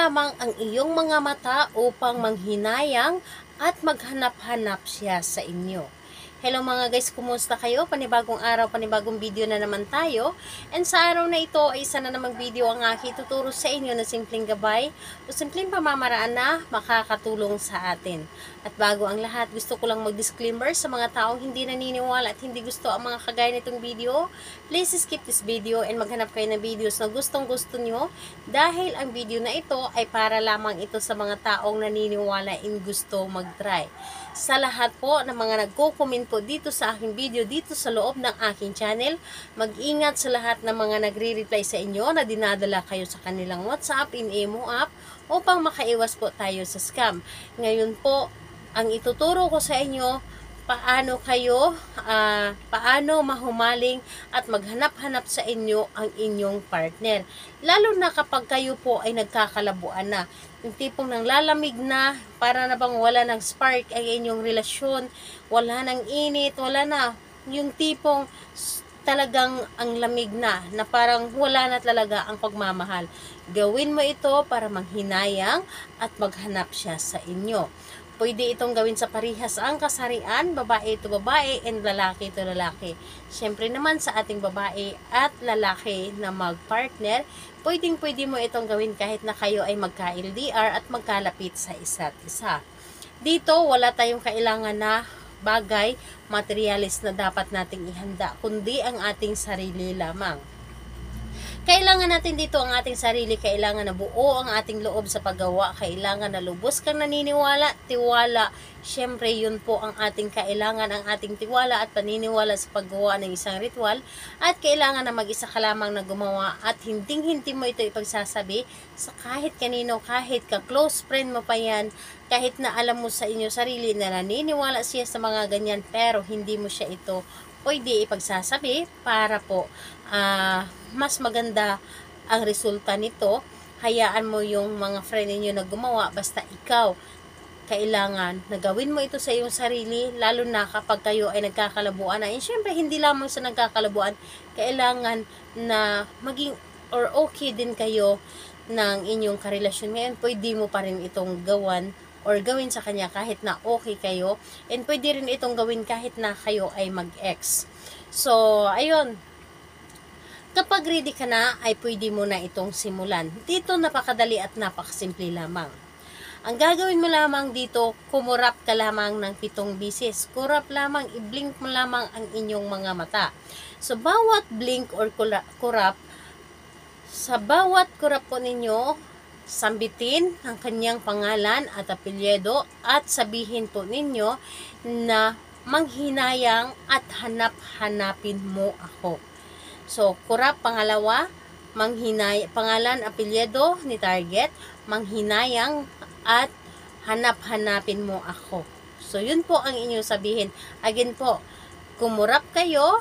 lamang ang iyong mga mata upang manghinayang at maghanap-hanap siya sa inyo. Hello mga guys, kumusta kayo? Panibagong araw, panibagong video na naman tayo. And sa araw na ito ay isa na namang video ang aking tuturo sa inyo na simpleng gabay o simpleng pamamaraan na makakatulong sa atin. At bago ang lahat, gusto ko lang mag-disclaimer sa mga taong hindi naniniwala at hindi gusto ang mga kagaya nitong video. Please skip this video and maghanap kayo ng videos na gustong gusto nyo dahil ang video na ito ay para lamang ito sa mga taong naniniwala in gusto mag-try. Sa lahat po ng mga nagko-comment po dito sa aking video dito sa loob ng aking channel, mag-ingat sa lahat ng mga nagre-reply sa inyo na dinadala kayo sa kanilang WhatsApp, in-emo app upang makaiwas po tayo sa scam. Ngayon po, ang ituturo ko sa inyo paano mahumaling at maghanap-hanap sa inyo ang inyong partner. Lalo na kapag kayo po ay nagkakalabuan na. Yung tipong nang lalamig na, para na bang wala ng spark ang inyong relasyon, wala ng init, wala na. Yung tipong talagang ang lamig na parang wala na talaga ang pagmamahal. Gawin mo ito para manghinayang at maghanap siya sa inyo. Pwede itong gawin sa parihas ang kasarian, babae ito babae and lalaki ito lalaki. Siyempre naman sa ating babae at lalaki na mag-partner, pwede mo itong gawin kahit na kayo ay magka-LDR at magkalapit sa isa't isa. Dito wala tayong kailangan na bagay, materialis na dapat nating ihanda, kundi ang ating sarili lamang. Kailangan natin dito ang ating sarili, kailangan na buo ang ating loob sa paggawa, kailangan na lubos kang naniniwala, tiwala. Siyempre, yun po ang ating kailangan, ang ating tiwala at paniniwala sa paggawa ng isang ritual. At kailangan na mag-isa ka lamang na gumawa at hinding-hindi mo ito ipagsasabi sa kahit kanino, kahit ka-close friend mo pa yan, kahit na alam mo sa inyo sarili na naniniwala siya sa mga ganyan pero hindi mo siya ito pwede ipagsasabi para po mas maganda ang resulta nito. Hayaan mo yung mga friend niyo na gumawa, basta ikaw kailangan na gawin mo ito sa iyong sarili, lalo na kapag kayo ay nagkakalabuan na. And syempre, hindi lamang sa nagkakalabuan, kailangan na maging or okay din kayo ng inyong karelasyon. Ngayon, pwede mo pa rin itong gawan or gawin sa kanya kahit na okay kayo. And pwede rin itong gawin kahit na kayo ay mag-ex. So, ayun. Kapag ready ka na, ay pwede mo na itong simulan. Dito napakadali at napakasimple lamang. Ang gagawin mo lamang dito, kumurap ka lamang ng 7 bisis. Kurap lamang, i-blink mo lamang ang inyong mga mata. So, bawat blink or kurap, sa bawat kurap po ninyo, sambitin ang kanyang pangalan at apelyido at sabihin po ninyo na manghinayang at hanap-hanapin mo ako. So, kurap pangalawa, pangalan, apelyido ni target, manghinayang at hanap-hanapin mo ako. So, yun po ang inyong sabihin. Again po, kumurap kayo,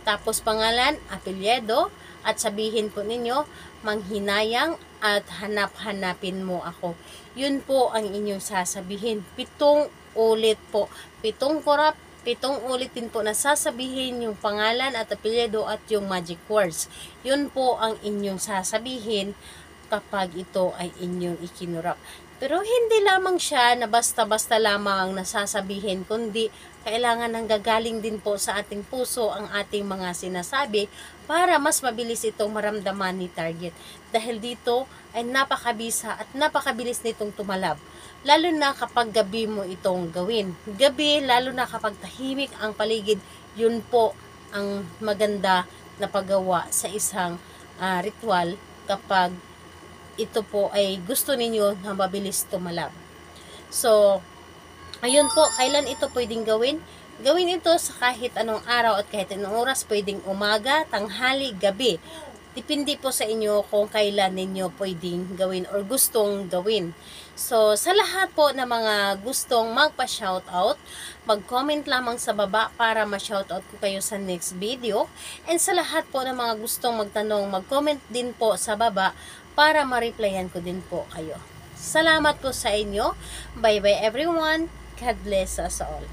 tapos pangalan, apelyido, at sabihin po ninyo, manghinayang at hanap-hanapin mo ako. Yun po ang inyong sasabihin. 7 ulit po. 7 kurap, 7 ulit din po na sasabihin yung pangalan at apelyido at yung magic words. Yun po ang inyong sasabihin kapag ito ay inyong ikinurap. Pero hindi lamang siya na basta-basta lamang nasasabihin, kundi kailangan nang gagaling din po sa ating puso ang ating mga sinasabi para mas mabilis itong maramdaman ni target. Dahil dito ay napakabisa at napakabilis nitong tumalab. Lalo na kapag gabi mo itong gawin. Gabi, lalo na kapag tahimik ang paligid, yun po ang maganda na paggawa sa isang ritual kapag ito po ay gusto ninyo na mabilis tumalab. So, ayun po, kailan ito pwedeng gawin? Gawin ito sa kahit anong araw at kahit anong oras, pwedeng umaga, tanghali, gabi. Depende po sa inyo kung kailan ninyo pwedeng gawin or gustong gawin. So, sa lahat po na mga gustong magpa-shoutout, mag-comment lamang sa baba para ma-shoutout ko kayo sa next video. And sa lahat po na mga gustong magtanong, mag-comment din po sa baba para ma-replyan ko din po kayo. Salamat po sa inyo. Bye-bye everyone. God bless us all.